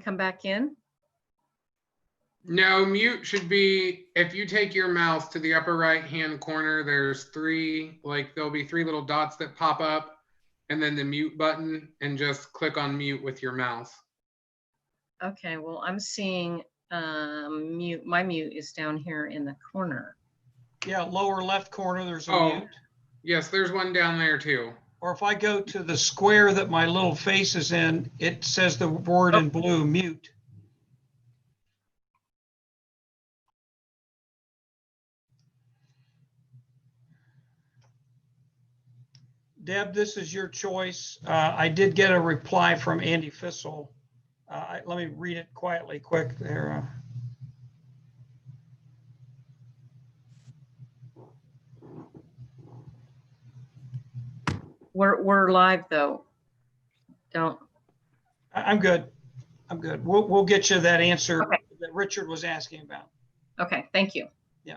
come back in? No, mute should be, if you take your mouse to the upper right hand corner, there's there'll be three little dots that pop up, and then the mute button, and just click on mute with your mouse. Okay, well, I'm seeing mute. My mute is down here in the corner. Yeah, lower left corner, there's a mute. Yes, there's one down there too. Or if I go to the square that my little face is in, it says the word in blue, mute. Deb, this is your choice. I did get a reply from Andy Fissel. Let me read it quietly quick there. We're live though. Don't. I'm good. I'm good. We'll get you that answer Okay. that Richard was asking about. Okay, thank you. Yeah.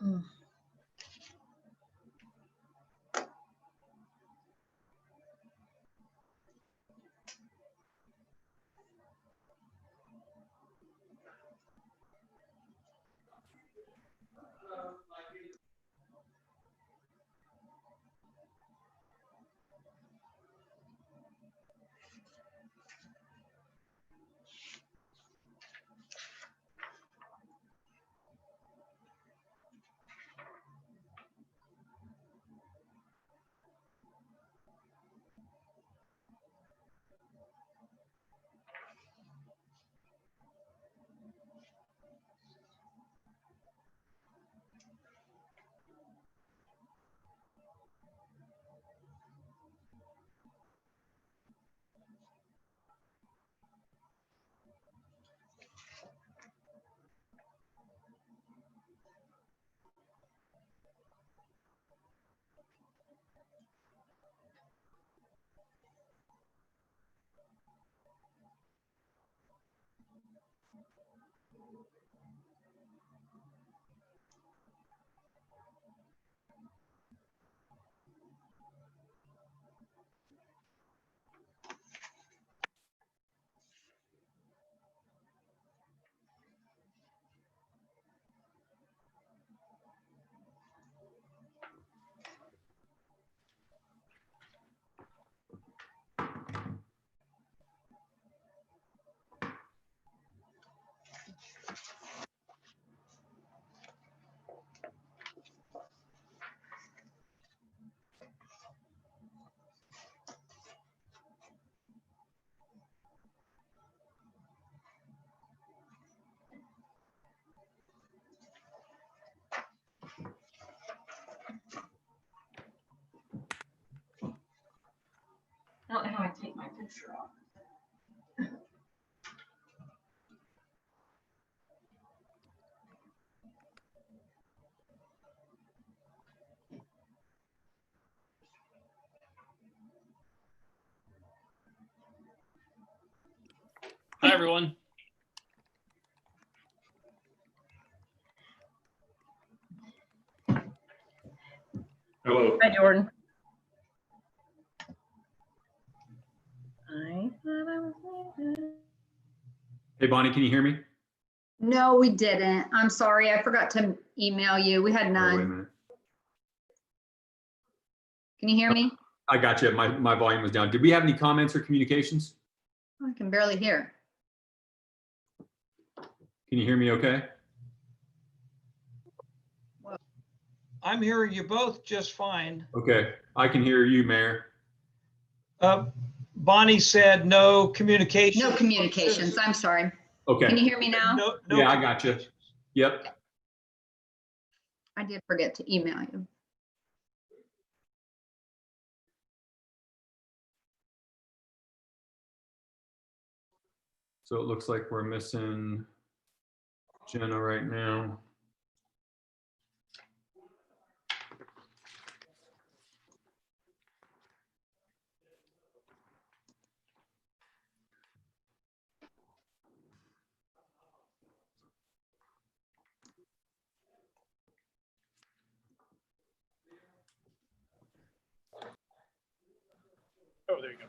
Mm. Hi, everyone. Hello. Hi, Jordan. I thought I was leaving. Hey, Bonnie, can you hear me? No, we didn't. I'm sorry. I forgot to email you. We had Oh, wait a none. minute. Can you hear me? I got you. My volume was down. Did we have any comments or communications? I can barely hear. Can you hear me okay? I'm hearing you both just fine. Okay, I can hear you, Mayor. Bonnie said no communication. No communications. I'm sorry. Can Okay, you hear me now? No Yeah, I got you. communications. Yep. I did forget to email you. So it looks like we're missing Jenna right now. Oh, there you go.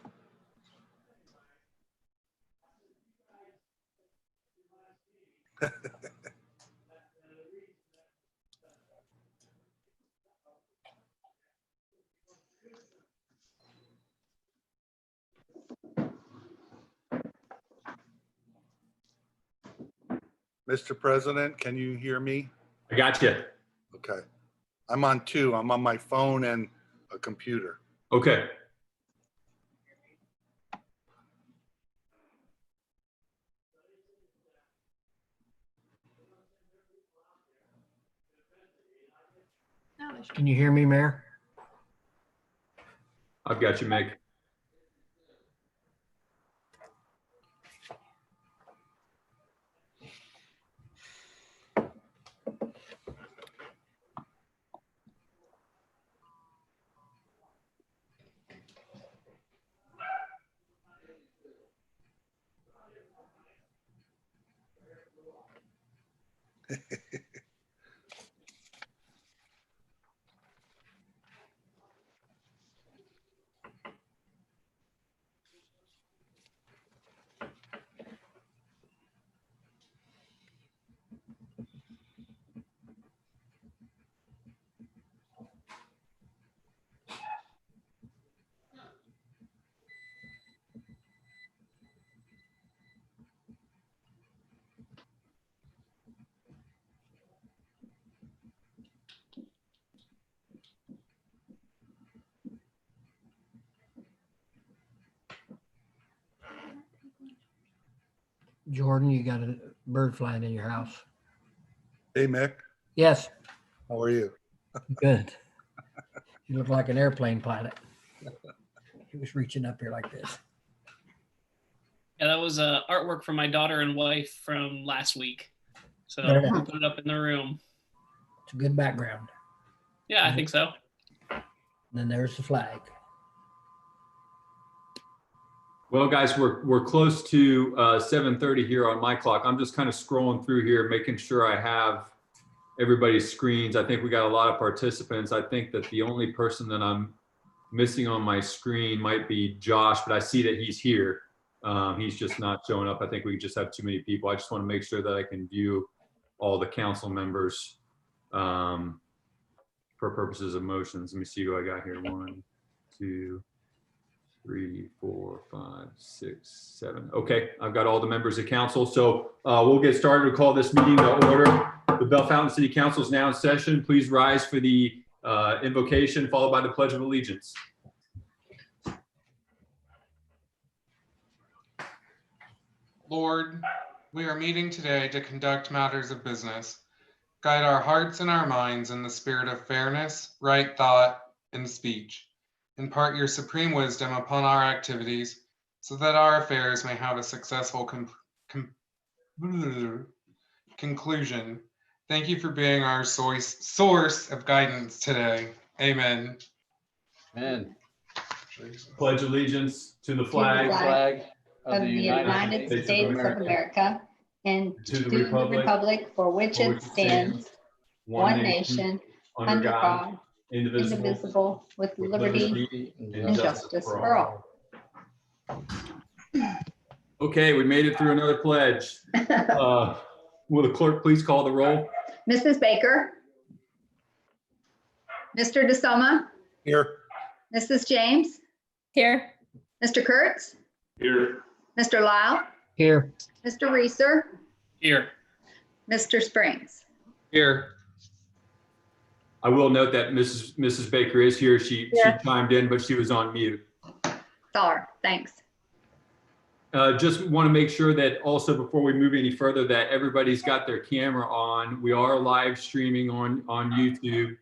Mr. President, can you hear me? I got you. Okay. I'm on two. I'm on my phone and a computer. Okay. Can you hear me, Mayor? I've got you, Meg. Jordan, you got a bird flying in your house. Hey, Mick, Yes, how are you? good. You look like an airplane pilot. He was reaching up here like this. Yeah, that was artwork from my daughter and wife from last week. So Very we nice. put it up in the room. It's a good background. Yeah, I think so. And then there's the flag. Well, guys, we're close to 7:30 here on my clock. I'm just kind of scrolling through here, making sure I have everybody's screens. I think we got a lot of participants. I think that the only person that I'm missing on my screen might be Josh, but I see that he's here. He's just not showing up. I think we just have too many people. I just want to make sure that I can view all the council members for purposes of motions. Let me see who I got here. 1, 2, 3, 4, 5, 6, 7. Okay, I've got all the members of council. So we'll get started. We'll call this meeting to order. The Bellefontaine City Council is now in session. Please rise for the invocation followed by the Pledge of Allegiance. Lord, we are meeting today to conduct matters of business. Guide our hearts and our minds in the spirit of fairness, right thought, and speech. Impart your supreme wisdom upon our activities so that our affairs may have a successful conclusion. Thank you for being our source of guidance today. Amen. Amen. Pledge allegiance to the flag flag of the United States of America and to the to the republic republic for which it stands, one nation, under God, indivisible, with liberty and justice for all. Okay, we made it through another pledge. Will the clerk please call the roll? Mrs. Baker? Mr. DeSoma? Here. Mrs. James? Here. Mr. Kurtz? Here. Mr. Lyle? Here. Mr. Reeser? Here. Mr. Springs? Here. I will note that Mrs. Baker is here. She chimed in, but she was on mute. Sorry, thanks. Just want to make sure that also before we move any further that everybody's got their camera on. We are live streaming on YouTube.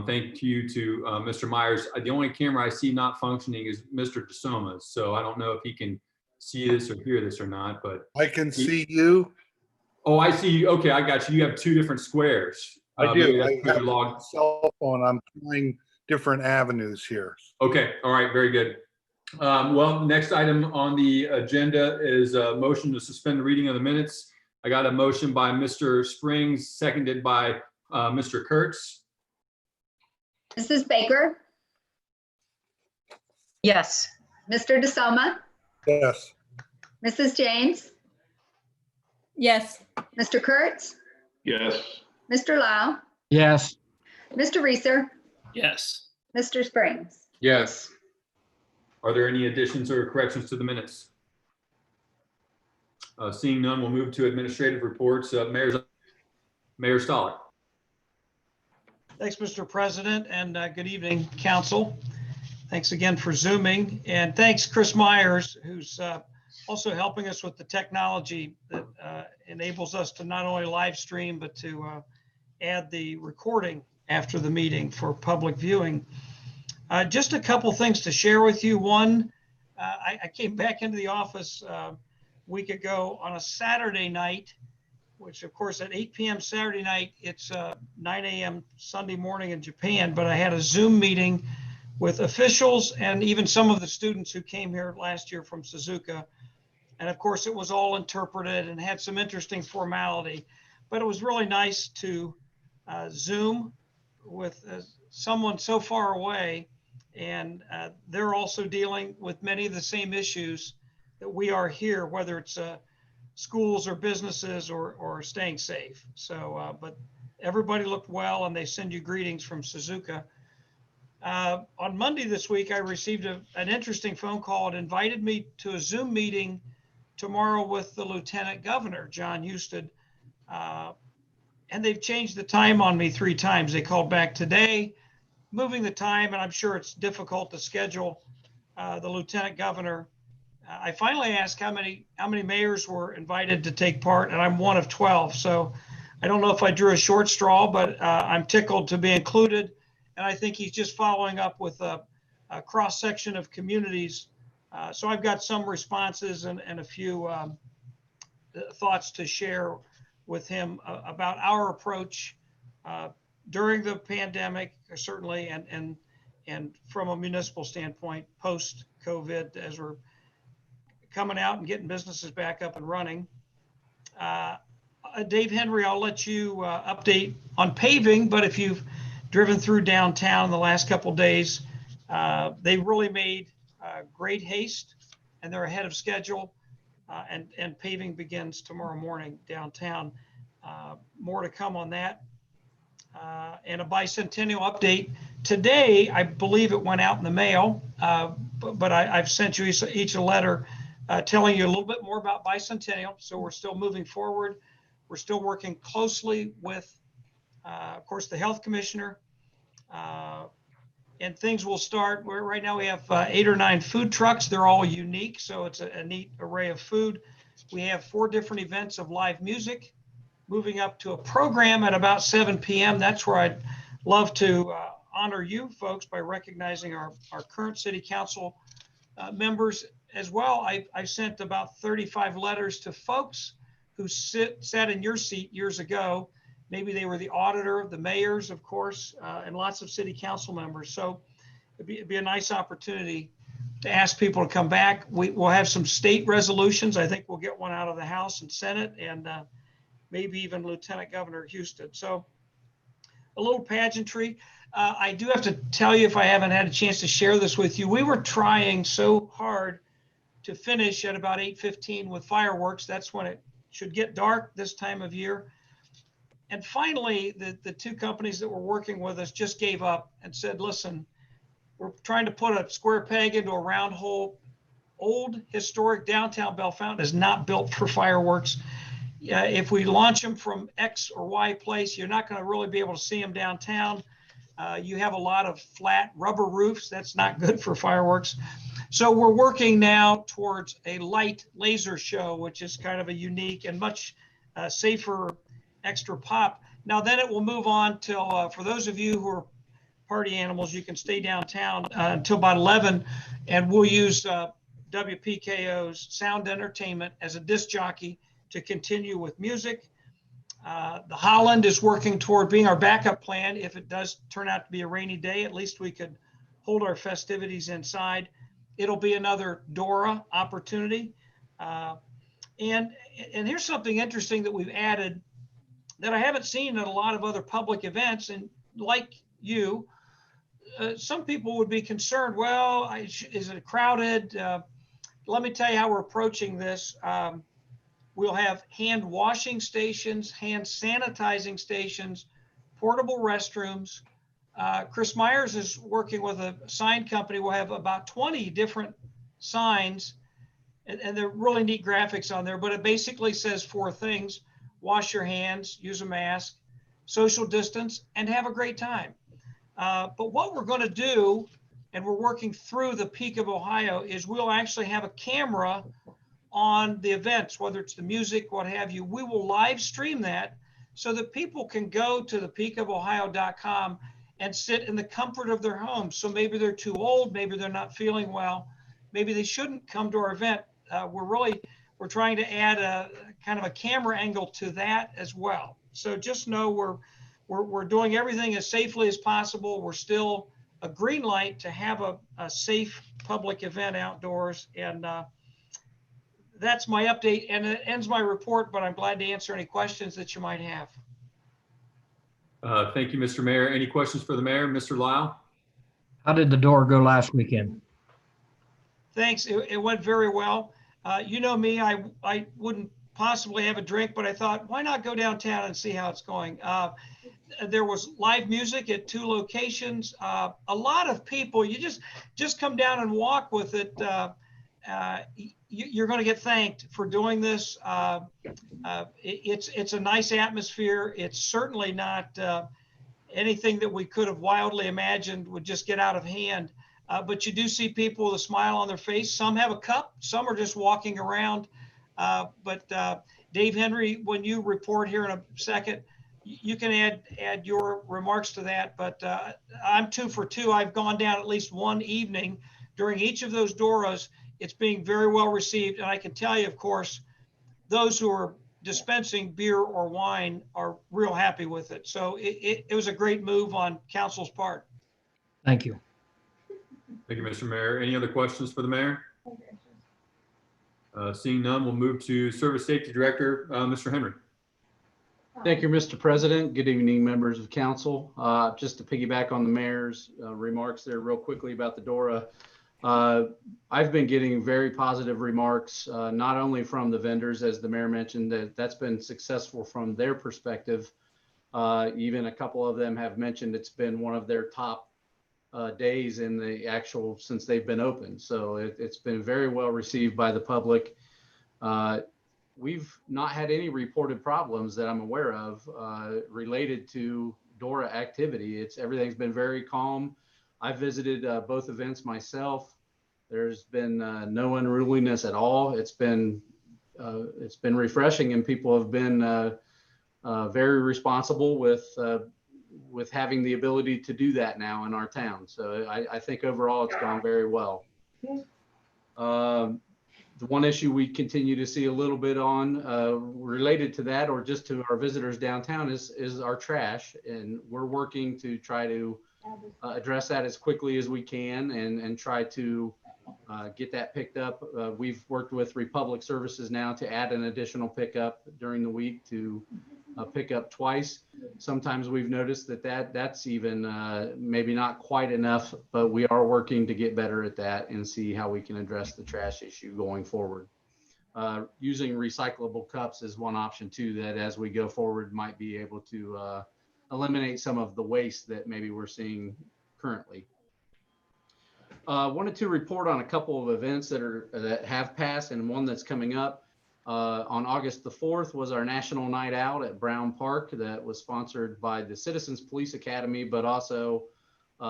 Thank you to Mr. Myers. The only camera I see not functioning is Mr. DeSoma's. So I don't know if he can see this or hear this or not, but. I can see you. Oh, I see you. Okay, I got you. You have two different squares. I do. Maybe that's I because have you're a logged. cell phone. I'm trying different avenues here. Okay, all right, very good. Well, next item on the agenda is a motion to suspend the reading of the minutes. I got a motion by Mr. Springs, seconded by Mr. Kurtz. Mrs. Baker? Yes. Mr. DeSoma? Yes. Mrs. James? Yes. Mr. Kurtz? Yes. Mr. Lau? Yes. Mr. Reeser? Yes. Mr. Springs? Yes. Are there any additions or corrections to the minutes? Seeing none, we'll move to administrative reports. Mayor Stoller. Thanks, Mr. President, and good evening, council. Thanks again for Zooming, and thanks Chris Myers, who's also helping us with the technology that enables us to not only live stream, but to add the recording after the meeting for public viewing. Just a couple things to share with you. One, I came back into the office a week ago on a Saturday night, which of course at 8 p.m. Saturday night, it's 9 a.m. Sunday morning in Japan, but I had a Zoom meeting with officials and even some of the students who came here last year from Suzuka. And of course, it was all interpreted and had some interesting formality, but it was really nice to Zoom with someone so far away. And they're also dealing with many of the same issues that we are here, whether it's schools or businesses or staying safe. So, but everybody looked well and they send you greetings from Suzuka. On Monday this week, I received an interesting phone call. It invited me to a Zoom meeting tomorrow with the Lieutenant Governor, John Husted. And they've changed the time on me 3 times. They called back today, moving the time, and I'm sure it's difficult to schedule the Lieutenant Governor. I finally asked how many mayors were invited to take part, and I'm one of 12. So I don't know if I drew a short straw, but I'm tickled to be included. And I think he's just following up with a cross-section of communities. So I've got some responses and a few thoughts to share with him about our approach during the pandemic, certainly, and from a municipal standpoint, post-COVID, as we're coming out and getting businesses back up and running. Dave Henry, I'll let you update on paving, but if you've driven through downtown the last couple of days, they really made great haste and they're ahead of schedule, and paving begins tomorrow morning downtown. More to come on that. And a bicentennial update. Today, I believe it went out in the mail, but I've sent you each a letter telling you a little bit more about bicentennial. So we're still moving forward. We're still working closely with, of course, the health commissioner. And things will start where right now we have 8 or 9 food trucks. They're all unique, so it's a neat array of food. We have 4 different events of live music, moving up to a program at about 7 p.m. That's where I'd love to honor you folks by recognizing our current city council members as well, I sent about 35 letters to folks who sat in your seat years ago. Maybe they were the auditor, the mayors, of course, and lots of city council members. So it'd be a nice opportunity to ask people to come back. We'll have some state resolutions. I think we'll get one out of the House and Senate, and maybe even Lieutenant Governor Houston. So a little pageantry. I do have to tell you, if I haven't had a chance to share this with you, we were trying so hard to finish at about 8:15 with fireworks. That's when it should get dark this time of year. And finally, the two companies that were working with us just gave up and said, listen, we're trying to put a square peg into a round hole. Old historic downtown Bellefontaine is not built for fireworks. If we launch them from X or Y place, you're not going to really be able to see them downtown. You have a lot of flat rubber roofs. That's not good for fireworks. So we're working now towards a light laser show, which is kind of a unique and much safer extra pop. Now then it will move on till, for those of you who are party animals, you can stay downtown until about 11, and we'll use WPKO's sound entertainment as a disc jockey to continue with music. The Holland is working toward being our backup plan. If it does turn out to be a rainy day, at least we could hold our festivities inside. It'll be another Dora opportunity. And here's something interesting that we've added that I haven't seen at a lot of other public events. And like you, some people would be concerned, well, is it crowded? Let me tell you how we're approaching this. We'll have hand washing stations, hand sanitizing stations, portable restrooms. Chris Myers is working with a sign company. We'll have about 20 different signs, and they're really neat graphics on there, but it basically says 4 things: wash your hands, use a mask, social distance, and have a great time. But what we're going to do, and we're working through the Peak of Ohio, is we'll actually have a camera on the events, whether it's the music, what have you. We will live stream that so that people can go to the peakofohio.com and sit in the comfort of their home. So maybe they're too old, maybe they're not feeling well, maybe they shouldn't come to our event. We're trying to add a kind of a camera angle to that as well. So just know we're doing everything as safely as possible. We're still a green light to have a safe public event outdoors. And that's my update, and it ends my report, but I'm glad to answer any questions that you might have. Thank you, Mr. Mayor. Any questions for the mayor? Mr. Lyle? How did the door go last weekend? Thanks. It went very well. You know me, I wouldn't possibly have a drink, but I thought, why not go downtown and see how it's going? There was live music at 2 locations. A lot of people, you just come down and walk with it. You're going to get thanked for doing this. It's a nice atmosphere. It's certainly not anything that we could have wildly imagined would just get out of hand. But you do see people with a smile on their face. Some have a cup, some are just walking around. But Dave Henry, when you report here in a second, you can add your remarks to that. But I'm 2 for 2. I've gone down at least one evening during each of those Doras. It's being very well received. And I can tell you, of course, those who are dispensing beer or wine are real happy with it. So it was a great move on council's part. Thank you. Thank you, Mr. Mayor. Any other questions for the mayor? Seeing none, we'll move to Service Safety Director, Mr. Henry. Thank you, Mr. President. Good evening, members of council. Just to piggyback on the mayor's remarks there real quickly about the Dora. I've been getting very positive remarks, not only from the vendors, as the mayor mentioned, that's been successful from their perspective. Even a couple of them have mentioned it's been one of their top days in the actual, since they've been open. So it's been very well received by the public. We've not had any reported problems that I'm aware of related to Dora activity. Everything's been very calm. I visited both events myself. There's been no unruliness at all. It's been refreshing, and people have been very responsible with having the ability to do that now in our town. So I think overall it's gone very well. The one issue we continue to see a little bit on related to that, or just to our visitors downtown, is our trash. And we're working to try to address that as quickly as we can and try to get that picked up. We've worked with Republic Services now to add an additional pickup during the week to pick up twice. Sometimes we've noticed that's even maybe not quite enough, but we are working to get better at that and see how we can address the trash issue going forward. Using recyclable cups is one option too, that as we go forward might be able to eliminate some of the waste that maybe we're seeing currently. Wanted to report on a couple of events that have passed and one that's coming up. On August the 4th was our National Night Out at Brown Park that was sponsored by the Citizens Police Academy, but also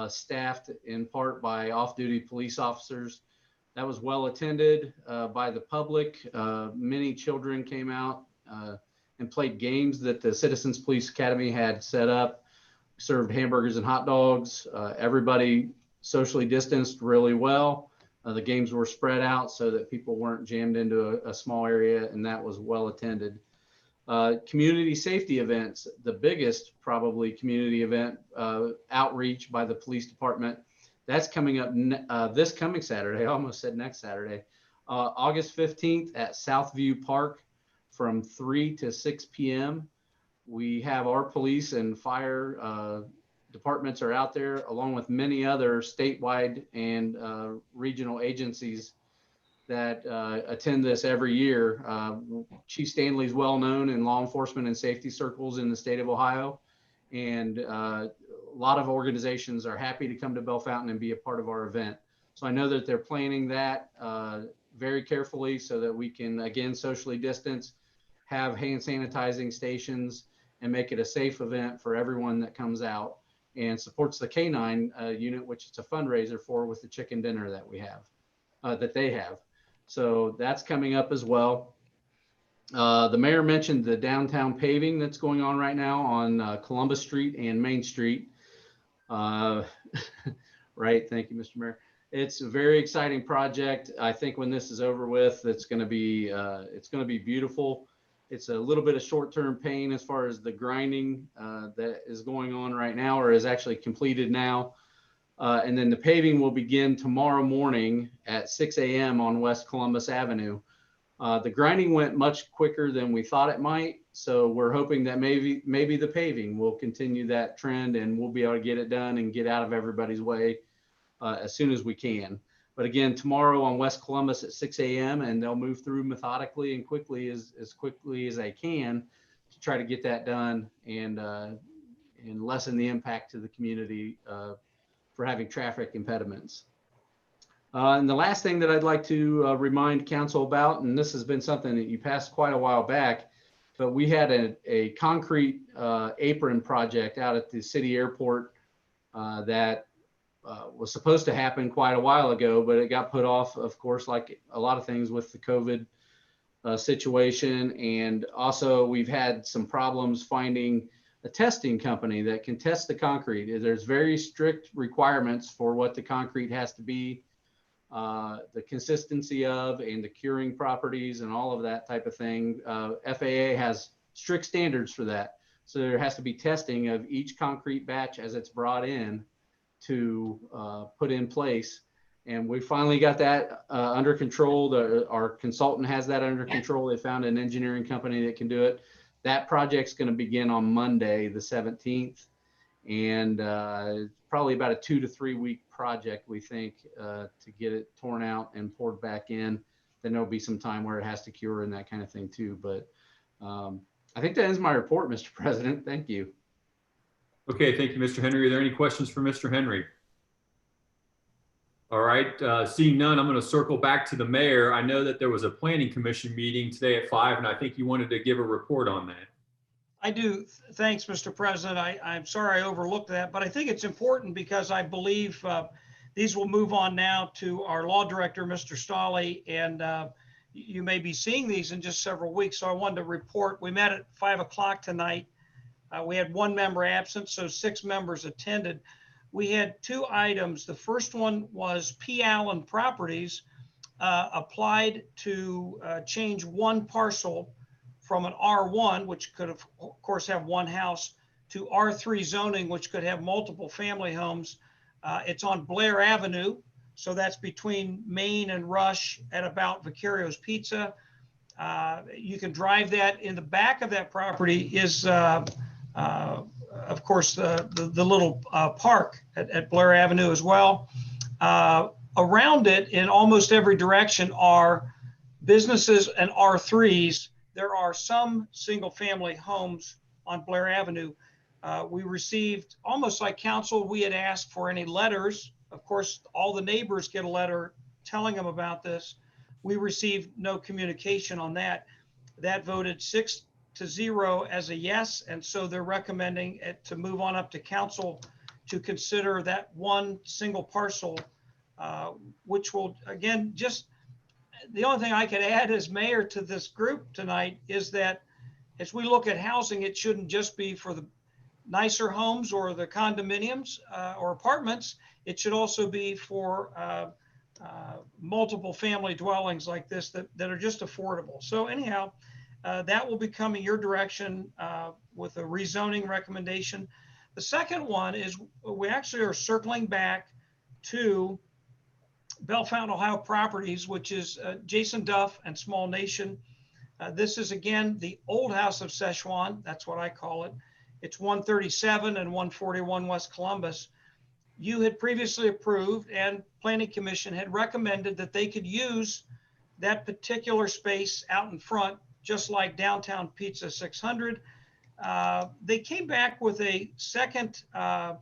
staffed in part by off-duty police officers. That was well attended by the public. Many children came out and played games that the Citizens Police Academy had set up, served hamburgers and hot dogs. Everybody socially distanced really well. The games were spread out so that people weren't jammed into a small area, and that was well attended. Community safety events, the biggest probably community event outreach by the police department. That's coming up this coming Saturday. I almost said next Saturday, August 15th at Southview Park from 3 to 6 p.m. We have our police and fire departments are out there, along with many other statewide and regional agencies that attend this every year. Chief Stanley is well known in law enforcement and safety circles in the state of Ohio, and a lot of organizations are happy to come to Bellefontaine and be a part of our event. So I know that they're planning that very carefully so that we can, again, socially distance, have hand sanitizing stations, and make it a safe event for everyone that comes out and supports the K-9 unit, which it's a fundraiser for with the chicken dinner that we have, that they have. So that's coming up as well. The mayor mentioned the downtown paving that's going on right now on Columbus Street and Main Street. Right, thank you, Mr. Mayor. It's a very exciting project. I think when this is over with, it's going to be beautiful. It's a little bit of short-term pain as far as the grinding that is going on right now, or is actually completed now. And then the paving will begin tomorrow morning at 6 a.m. on West Columbus Avenue. The grinding went much quicker than we thought it might. So we're hoping that maybe the paving will continue that trend and we'll be able to get it done and get out of everybody's way as soon as we can. But again, tomorrow on West Columbus at 6 a.m. and they'll move through methodically and quickly as they can to try to get that done and lessen the impact to the community for having traffic impediments. And the last thing that I'd like to remind council about, and this has been something that you passed quite a while back, but we had a concrete apron project out at the city airport that was supposed to happen quite a while ago, but it got put off, of course, like a lot of things with the COVID situation. And also we've had some problems finding a testing company that can test the concrete. There's very strict requirements for what the concrete has to be, the consistency of, and the curing properties and all of that type of thing. FAA has strict standards for that. So there has to be testing of each concrete batch as it's brought in to put in place. And we finally got that under control. Our consultant has that under control. They found an engineering company that can do it. That project's going to begin on Monday, the 17th. And probably about a 2 to 3 week project, we think, to get it torn out and poured back in. Then there'll be some time where it has to cure and that kind of thing too. But I think that ends my report, Mr. President. Thank you. Okay, thank you, Mr. Henry. Are there any questions for Mr. Henry? All right, seeing none, I'm going to circle back to the mayor. I know that there was a planning commission meeting today at 5, and I think you wanted to give a report on that. I do. Thanks, Mr. President. I'm sorry I overlooked that, but I think it's important because I believe these will move on now to our law director, Mr. Stolley, and you may be seeing these in just several weeks. So I wanted to report, we met at 5 o'clock tonight. We had 1 member absent, so 6 members attended. We had 2 items. The first one was P. Allen Properties applied to change one parcel from an R1, which could of course have one house, to R3 zoning, which could have multiple family homes. It's on Blair Avenue. So that's between Main and Rush at about Vicario's Pizza. You can drive that. In the back of that property is, of course, the little park at Blair Avenue as well. Around it in almost every direction are businesses and R3s. There are some single family homes on Blair Avenue. We received, almost like council, we had asked for any letters. Of course, all the neighbors get a letter telling them about this. We received no communication on that. That voted 6-0 as a yes. And so they're recommending it to move on up to council to consider that one single parcel, which will, again, just the only thing I could add as mayor to this group tonight is that as we look at housing, it shouldn't just be for the nicer homes or the condominiums or apartments. It should also be for multiple family dwellings like this that are just affordable. So anyhow, that will be coming your direction with a rezoning recommendation. The second one is we actually are circling back to Bellefontaine, Ohio Properties, which is Jason Duff and Small Nation. This is again the old house of Szechuan. That's what I call it. It's 137 and 141 West Columbus. You had previously approved, and Planning Commission had recommended that they could use that particular space out in front, just like Downtown Pizza 600. They came back with a second, I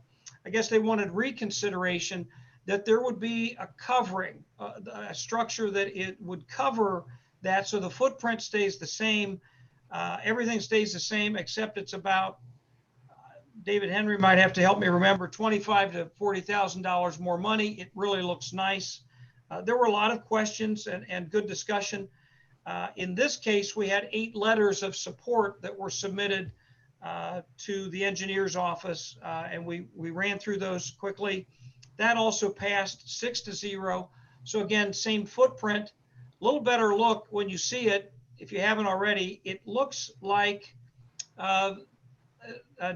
guess they wanted reconsideration, that there would be a covering, a structure that it would cover that, so the footprint stays the same. Everything stays the same, except it's about, David Henry might have to help me remember, $25,000 to $40,000 more money. It really looks nice. There were a lot of questions and good discussion. In this case, we had 8 letters of support that were submitted to the engineer's office, and we ran through those quickly. That also passed 6-0. So again, same footprint, a little better look when you see it. If you haven't already, it looks like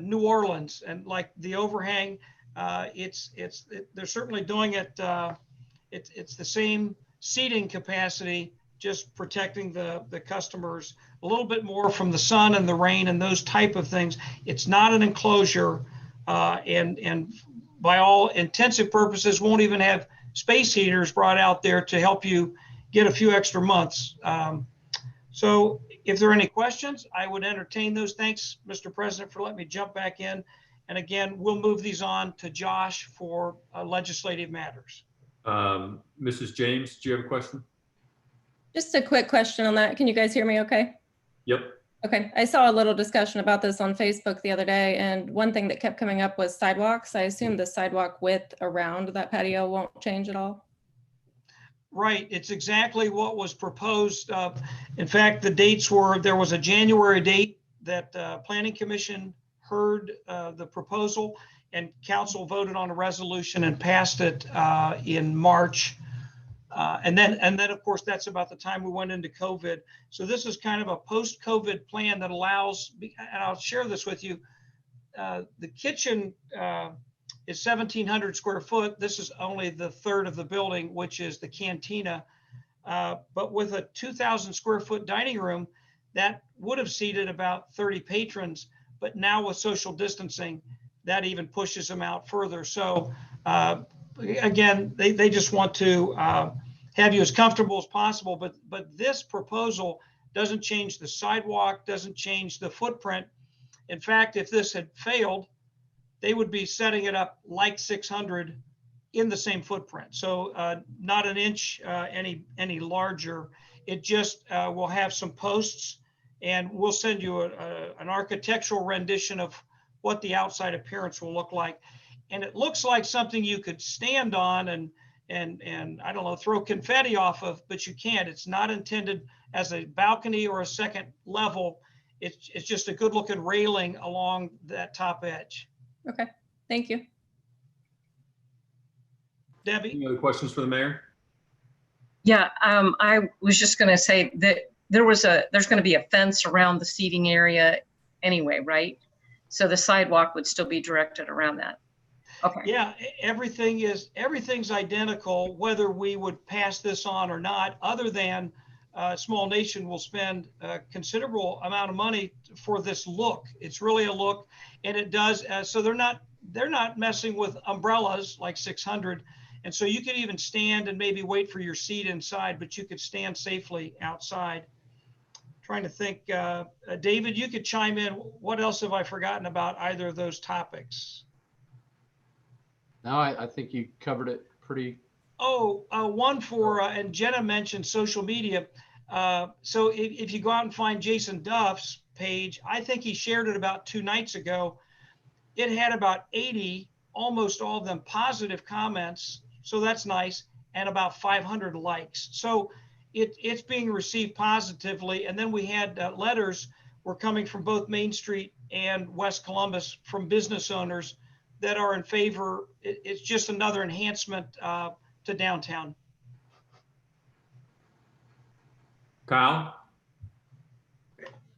New Orleans, and like the overhang. They're certainly doing it. It's the same seating capacity, just protecting the customers a little bit more from the sun and the rain and those type of things. It's not an enclosure, and by all intensive purposes won't even have space heaters brought out there to help you get a few extra months. So if there are any questions, I would entertain those. Thanks, Mr. President, for letting me jump back in. And again, we'll move these on to Josh for legislative matters. Mrs. James, do you have a question? Just a quick question on that. Can you guys hear me okay? Yep. Okay, I saw a little discussion about this on Facebook the other day, and one thing that kept coming up was sidewalks. I assume the sidewalk width around that patio won't change at all? Right, it's exactly what was proposed. In fact, the dates were, there was a January date that Planning Commission heard the proposal, and council voted on a resolution and passed it in March. And then of course, that's about the time we went into COVID. So this is kind of a post-COVID plan that allows, and I'll share this with you. The kitchen is 1,700 square foot. This is only the third of the building, which is the cantina. But with a 2,000 square foot dining room, that would have seated about 30 patrons. But now with social distancing, that even pushes them out further. So again, they just want to have you as comfortable as possible. But this proposal doesn't change the sidewalk, doesn't change the footprint. In fact, if this had failed, they would be setting it up like 600 in the same footprint. So not an inch any larger. It just will have some posts, and we'll send you an architectural rendition of what the outside appearance will look like. And it looks like something you could stand on and I don't know, throw confetti off of, but you can't. It's not intended as a balcony or a second level. It's just a good looking railing along that top edge. Okay, thank you. Debbie? Any other questions for the mayor? Yeah, I was just going to say that there's going to be a fence around the seating area anyway, right? So the sidewalk would still be directed around that. Okay. Yeah, everything's identical, whether we would pass this on or not, other than Small Nation will spend a considerable amount of money for this look. It's really a look, and it does. So they're not messing with umbrellas like 600. And so you could even stand and maybe wait for your seat inside, but you could stand safely outside. Trying to think, David, you could chime in. What else have I forgotten about either of those topics? No, I think you covered it pretty. Oh, one for, and Jenna mentioned social media. So if you go out and find Jason Duff's page, I think he shared it about 2 nights ago. It had about 80, almost all of them positive comments. So that's nice. And about 500 likes. So it's being received positively. And then we had letters were coming from both Main Street and West Columbus from business owners that are in favor. It's just another enhancement to downtown. Kyle?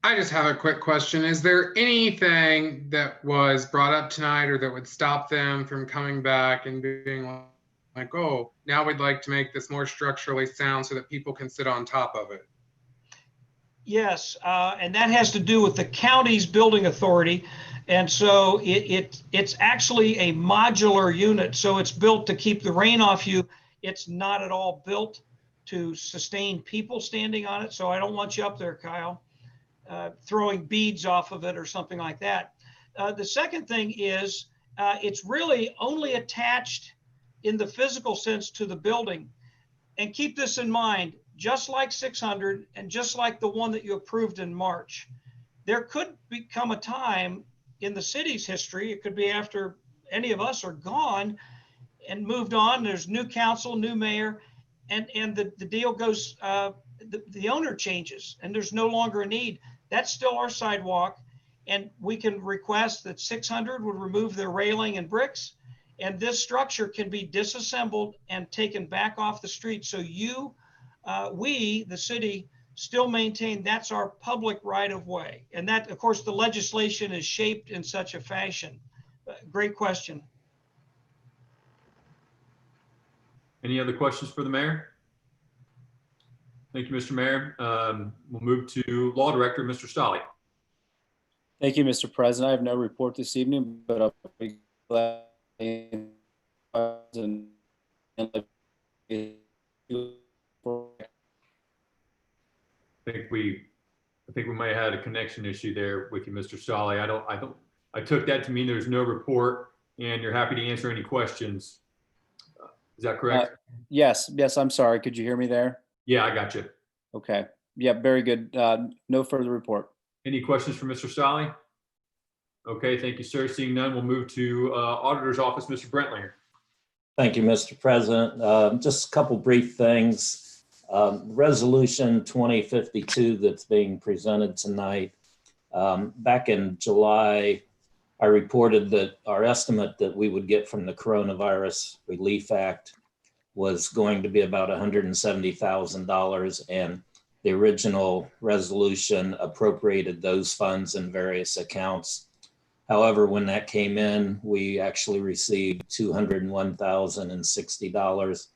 I just have a quick question. Is there anything that was brought up tonight or that would stop them from coming back and being like, oh, now we'd like to make this more structurally sound so that people can sit on top of it? Yes, and that has to do with the county's building authority. And so it's actually a modular unit. So it's built to keep the rain off you. It's not at all built to sustain people standing on it. So I don't want you up there, Kyle, throwing beads off of it or something like that. The second thing is it's really only attached in the physical sense to the building. And keep this in mind, just like 600 and just like the one that you approved in March, there could become a time in the city's history, it could be after any of us are gone and moved on, there's new council, new mayor, and the deal goes, the owner changes and there's no longer a need. That's still our sidewalk. And we can request that 600 would remove their railing and bricks, and this structure can be disassembled and taken back off the street. So we, the city, still maintain that's our public right of way. And that, of course, the legislation is shaped in such a fashion. Great question. Any other questions for the mayor? Thank you, Mr. Mayor. We'll move to Law Director, Mr. Stolle. Thank you, Mr. President. I have no report this evening, but I'll be glad and I think we may have had a connection issue there with you, Mr. Stolle. I took that to mean there's no report and you're happy to answer any questions. Is that correct? Yes. I'm sorry. Could you hear me there? Yeah, I got you. Okay. Yeah, very good. No further report. Any questions for Mr. Stolle? Okay, thank you, sir. Seeing none, we'll move to Auditor's Office, Mr. Brentlinger. Thank you, Mr. President. Just a couple brief things. Resolution 2052 that's being presented tonight. Back in July, I reported that our estimate that we would get from the Coronavirus Relief Act was going to be about $170,000, and the original resolution appropriated those funds in various accounts. However, when that came in, we actually received $201,060.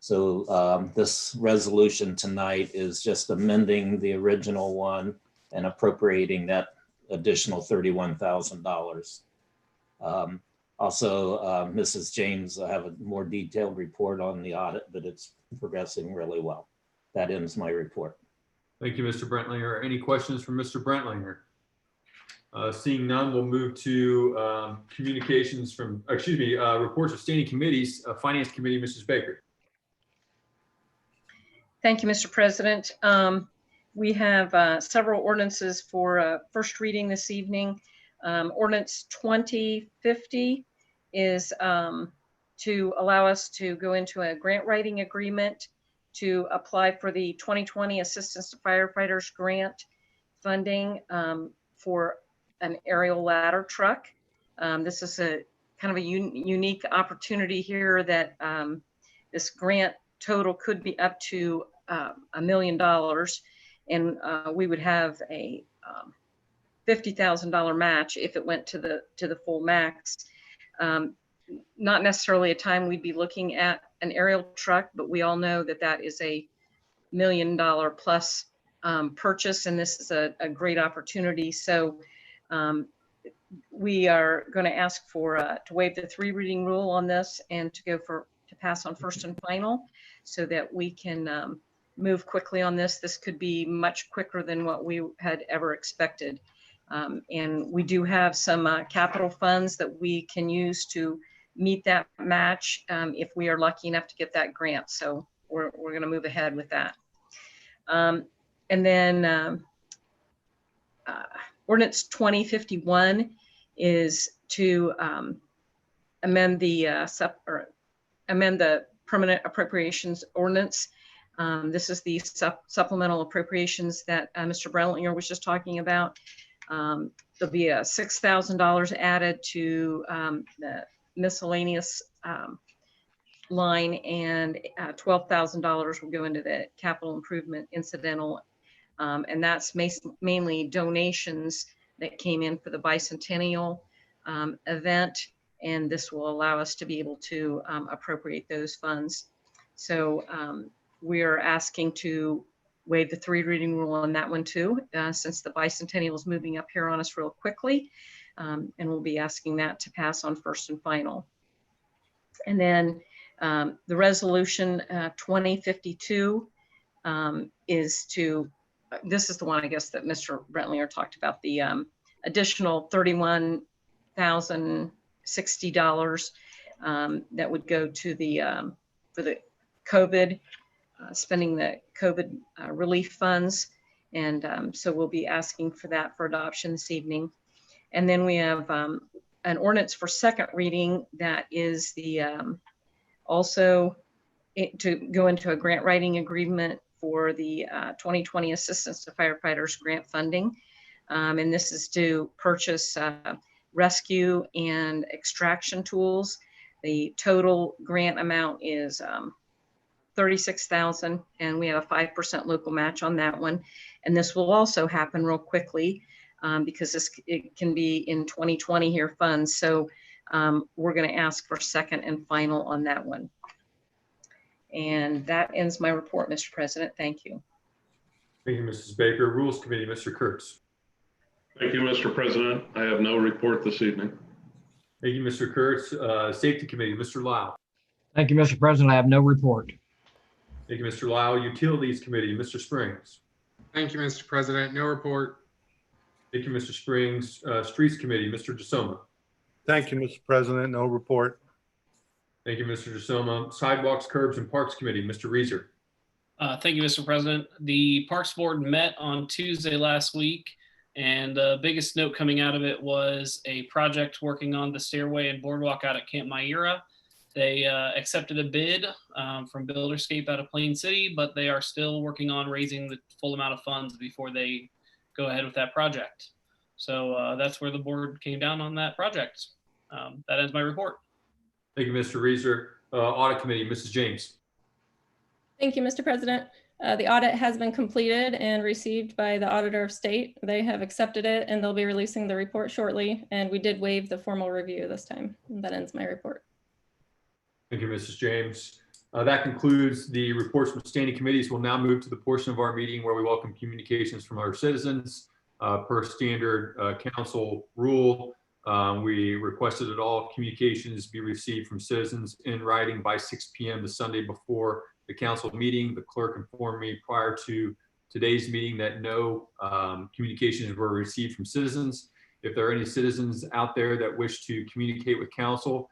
So this resolution tonight is just amending the original one and appropriating that additional $31,000. Also, Mrs. James, I have a more detailed report on the audit, but it's progressing really well. That ends my report. Thank you, Mr. Brentlinger. Any questions from Mr. Brentlinger? Seeing none, we'll move to reports of standing committees. Finance Committee, Mrs. Baker. Thank you, Mr. President. We have several ordinances for first reading this evening. Ordinance 2050 is to allow us to go into a grant writing agreement to apply for the 2020 Assistance to Firefighters Grant funding for an aerial ladder truck. This is a kind of a unique opportunity here that this grant total could be up to $1 million, and we would have a $50,000 match if it went to the full max. Not necessarily a time we'd be looking at an aerial truck, but we all know that that is a $1 million plus purchase, and this is a great opportunity. So we are going to ask for to waive the 3 reading rule on this and to pass on first and final, so that we can move quickly on this. This could be much quicker than what we had ever expected. And we do have some capital funds that we can use to meet that match if we are lucky enough to get that grant. So we're going to move ahead with that. And then Ordinance 2051 is to amend the permanent appropriations ordinance. This is the supplemental appropriations that Mr. Brentlinger was just talking about. There'll be a $6,000 added to the miscellaneous line, and $12,000 will go into the capital improvement incidental. And that's mainly donations that came in for the bicentennial event. And this will allow us to be able to appropriate those funds. So we are asking to waive the 3 reading rule on that one too, since the bicentennial is moving up here on us real quickly. And we'll be asking that to pass on first and final. And then the resolution 2052 is to, this is the one I guess that Mr. Brentlinger talked about, the additional $31,060 that would go to the for the COVID, spending the COVID relief funds. And so we'll be asking for that for adoption this evening. And then we have an ordinance for second reading that is the also to go into a grant writing agreement for the 2020 Assistance to Firefighters grant funding. And this is to purchase rescue and extraction tools. The total grant amount is $36,000, and we have a 5% local match on that one. And this will also happen real quickly because it can be in 2020 here funds. So we're going to ask for second and final on that one. And that ends my report, Mr. President. Thank you. Thank you, Mrs. Baker. Rules Committee, Mr. Kurtz. Thank you, Mr. President. I have no report this evening. Thank you, Mr. Kurtz. Safety Committee, Mr. Lau. Thank you, Mr. President. I have no report. Thank you, Mr. Lau. Utilities Committee, Mr. Springs. Thank you, Mr. President. No report. Thank you, Mr. Springs. Streets Committee, Mr. DeSoma. Thank you, Mr. President. No report. Thank you, Mr. DeSoma. Sidewalks, Curbs, and Parks Committee, Mr. Reeser. Thank you, Mr. President. The Parks Board met on Tuesday last week, and the biggest note coming out of it was a project working on the stairway and boardwalk out at Camp Myra. They accepted a bid from Builderscape out of Plain City, but they are still working on raising the full amount of funds before they go ahead with that project. So that's where the board came down on that project. That ends my report. Thank you, Mr. Reeser. Audit Committee, Mrs. James. Thank you, Mr. President. The audit has been completed and received by the Auditor of State. They have accepted it and they'll be releasing the report shortly. And we did waive the formal review this time. And that ends my report. Thank you, Mrs. James. That concludes the reports from standing committees. We'll now move to the portion of our meeting where we welcome communications from our citizens. Per standard council rule, we requested that all communications be received from citizens in writing by 6 p.m. the Sunday before the council meeting. The clerk informed me prior to today's meeting that no communications were received from citizens. If there are any citizens out there that wish to communicate with council,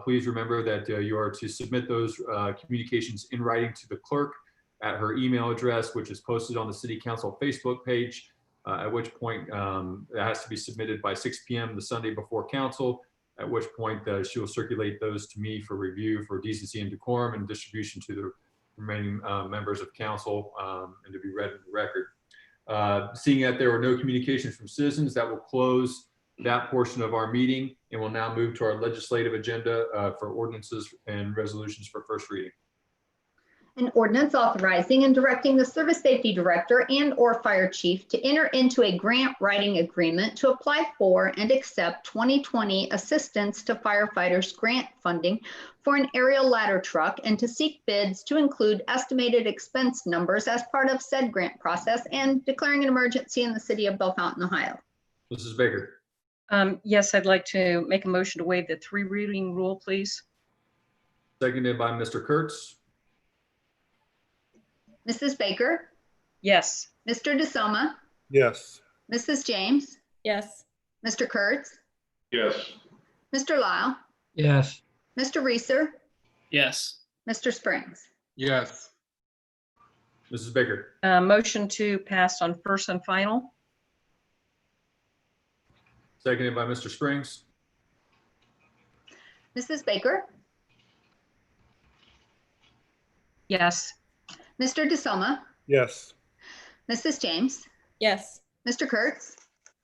please remember that you are to submit those communications in writing to the clerk at her email address, which is posted on the City Council Facebook page, at which point it has to be submitted by 6 p.m. the Sunday before council, at which point she will circulate those to me for review for decency and decorum and distribution to the remaining members of council and to be read in the record. Seeing that there were no communications from citizens, that will close that portion of our meeting, and we'll now move to our legislative agenda for ordinances and resolutions for first reading. An ordinance authorizing and directing the Service Safety Director and/or Fire Chief to enter into a grant writing agreement to apply for and accept 2020 Assistance to Firefighters Grant Funding for an aerial ladder truck and to seek bids to include estimated expense numbers as part of said grant process and declaring an emergency in the city of Bellefontaine, Ohio. Mrs. Baker. Yes, I'd like to make a motion to waive the 3 reading rule, please. Seconded by Mr. Kurtz. Mrs. Baker, Yes. Mr. DeSoma, Yes. Mrs. James, Yes. Mr. Kurtz, Yes. Mr. Lyle, Yes. Mr. Reeser, Yes. Mr. Springs. Yes. Mrs. Baker. Motion to pass on first and final. Seconded by Mr. Springs. Mrs. Baker, Yes. Mr. DeSoma, Yes. Mrs. James, Yes. Mr. Kurtz,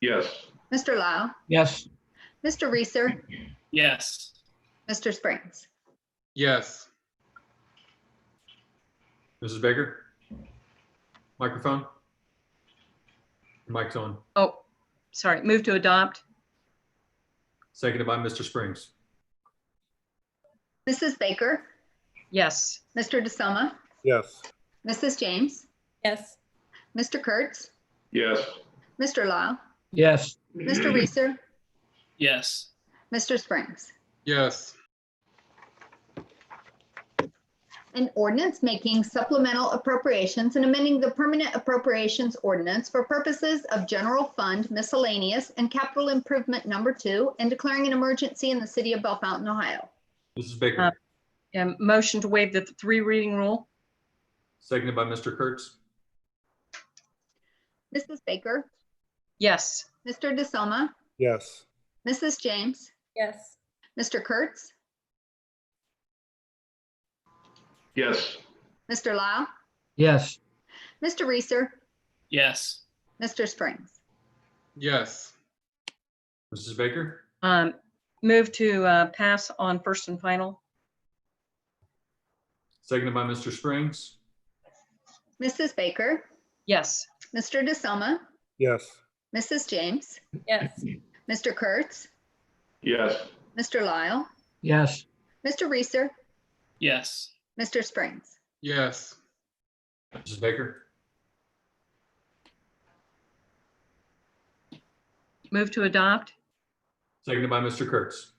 Yes. Mr. Lyle, Yes. Mr. Reeser, Yes. Mr. Springs. Yes. Mrs. Baker. Microphone. Mic's on. Oh, sorry. Move to adopt. Seconded by Mr. Springs. Mrs. Baker, Yes. Mr. DeSoma, Yes. Mrs. James, Yes. Mr. Kurtz, Yes. Mr. Lyle, Yes. Mr. Reeser, Yes. Mr. Springs. Yes. An ordinance making supplemental appropriations and amending the permanent appropriations ordinance for purposes of general fund miscellaneous and capital improvement number 2 and declaring an emergency in the city of Bellefontaine, Ohio. Mrs. Baker. Motion to waive the 3 reading rule. Seconded by Mr. Kurtz. Mrs. Baker, Yes. Mr. DeSoma, Yes. Mrs. James, Yes. Mr. Kurtz, Yes. Mr. Lyle, Yes. Mr. Reeser, Yes. Mr. Springs. Yes. Mrs. Baker. Move to pass on first and final. Seconded by Mr. Springs. Mrs. Baker, Yes. Mr. DeSoma, Yes. Mrs. James, Yes. Mr. Kurtz, Yes. Mr. Lyle, Yes. Mr. Reeser, Yes. Mr. Springs. Yes. Mrs. Baker. Move to adopt. Seconded by Mr. Kurtz.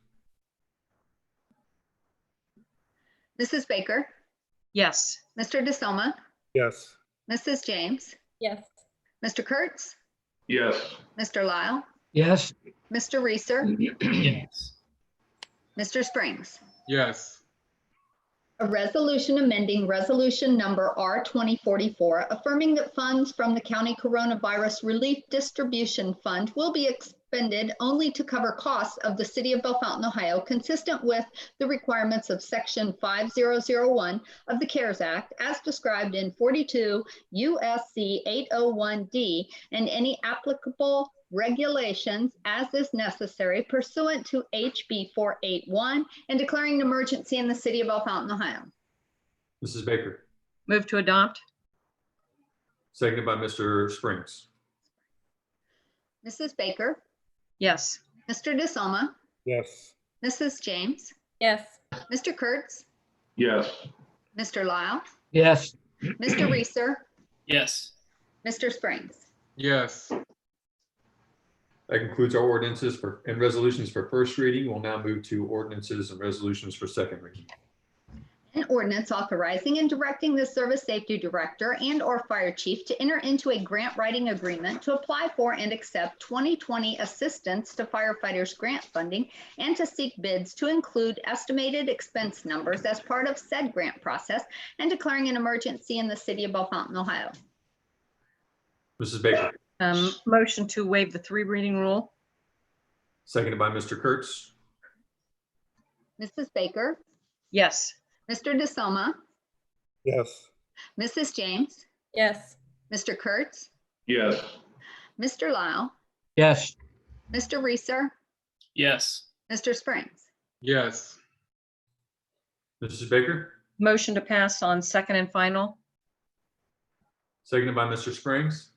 Mrs. Baker, Yes. Mr. DeSoma, Yes. Mrs. James, Yes. Mr. Kurtz, Yes. Mr. Lyle, Yes. Mr. Reeser, Yes. Mr. Springs. Yes. A resolution amending resolution number R 2044, affirming that funds from the County Coronavirus Relief Distribution Fund will be expended only to cover costs of the city of Bellefontaine, Ohio, consistent with the requirements of section 5001 of the CARES Act, as described in 42 USC 801D, and any applicable regulations as is necessary pursuant to HB 481 and declaring an emergency in the city of Bellefontaine, Ohio. Mrs. Baker. Move to adopt. Seconded by Mr. Springs. Mrs. Baker, Yes. Mr. DeSoma, Yes. Mrs. James, Yes. Mr. Kurtz, Yes. Mr. Lyle, Yes. Mr. Reeser, Yes. Mr. Springs. Yes. That concludes our ordinances and resolutions for first reading. We'll now move to ordinances and resolutions for second reading. An ordinance authorizing and directing the Service Safety Director and/or Fire Chief to enter into a grant writing agreement to apply for and accept 2020 Assistance to Firefighters Grant Funding and to seek bids to include estimated expense numbers as part of said grant process and declaring an emergency in the city of Bellefontaine, Ohio. Mrs. Baker. Motion to waive the 3 reading rule. Seconded by Mr. Kurtz. Mrs. Baker, Yes. Mr. DeSoma, Yes. Mrs. James, Yes. Mr. Kurtz, Yes. Mr. Lyle, Yes. Mr. Reeser, Yes. Mr. Springs. Yes. Mrs. Baker. Motion to pass on second and final. Seconded by Mr. Springs.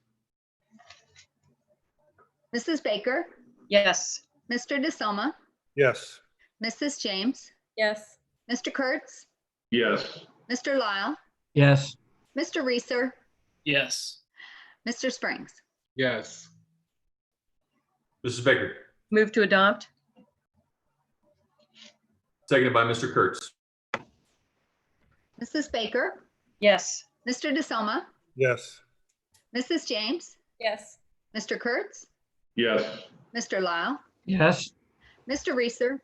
Mrs. Baker, Yes. Mr. DeSoma, Yes. Mrs. James, Yes. Mr. Kurtz, Yes. Mr. Lyle, Yes. Mr. Reeser, Yes. Mr. Springs. Yes. Mrs. Baker. Move to adopt. Seconded by Mr. Kurtz. Mrs. Baker, Yes. Mr. DeSoma, Yes. Mrs. James, Yes. Mr. Kurtz, Yes. Mr. Lyle, Yes. Mr. Reeser,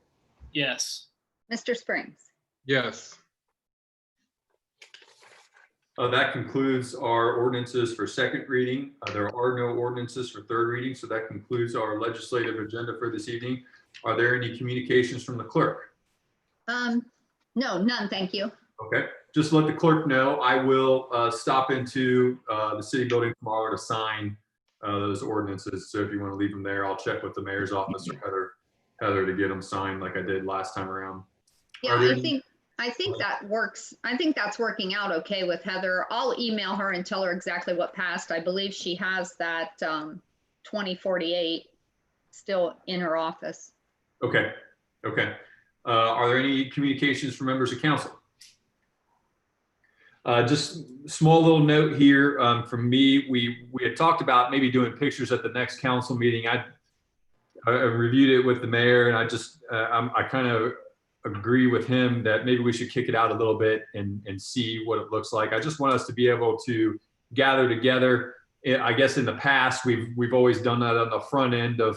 Yes. Mr. Springs. Yes. That concludes our ordinances for second reading. There are no ordinances for third reading, so that concludes our legislative agenda for this evening. Are there any communications from the clerk? No, none, thank you. Okay, just let the clerk know. I will stop into the city building tomorrow to sign those ordinances. So if you want to leave them there, I'll check with the mayor's office or Heather to get them signed like I did last time around. Yeah, Are there I think that works. I think that's working out okay with Heather. I'll email her and tell her exactly what passed. I believe she has that 2048 still in her office. Okay, okay. Are there any communications from members of council? Just small little note here from me. We had talked about maybe doing pictures at the next council meeting. I reviewed it with the mayor, and I kind of agree with him that maybe we should kick it out a little bit and see what it looks like. I just want us to be able to gather together. I guess in the past we've always done that on the front end of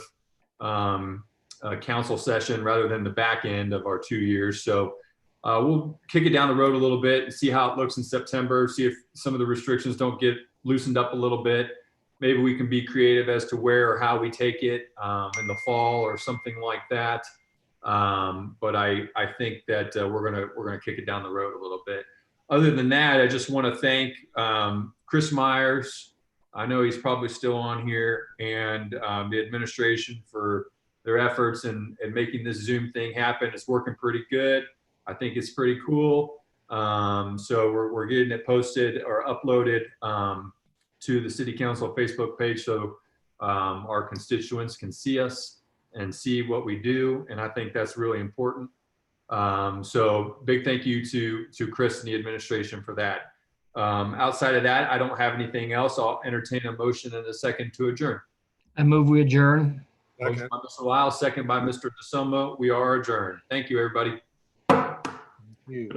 a council session rather than the back end of our 2 years. So we'll kick it down the road a little bit and see how it looks in September, see if some of the restrictions don't get loosened up a little bit. Maybe we can be creative as to where or how we take it in the fall or something like that. But I think that we're gonna kick it down the road a little bit. Other than that, I just want to thank Chris Myers. I know he's probably still on here, and the administration for their efforts in making this Zoom thing happen. It's working pretty good. I think it's pretty cool. So we're getting it posted or uploaded to the City Council Facebook page so our constituents can see us and see what we do. And I think that's really important. So big thank you to Chris and the administration for that. Outside of that, I don't have anything else. I'll entertain a motion in a second to adjourn. I move we adjourn. Motion by Mr. Lyle, second by Mr. DeSoma. We are adjourned. Thank you, everybody. You.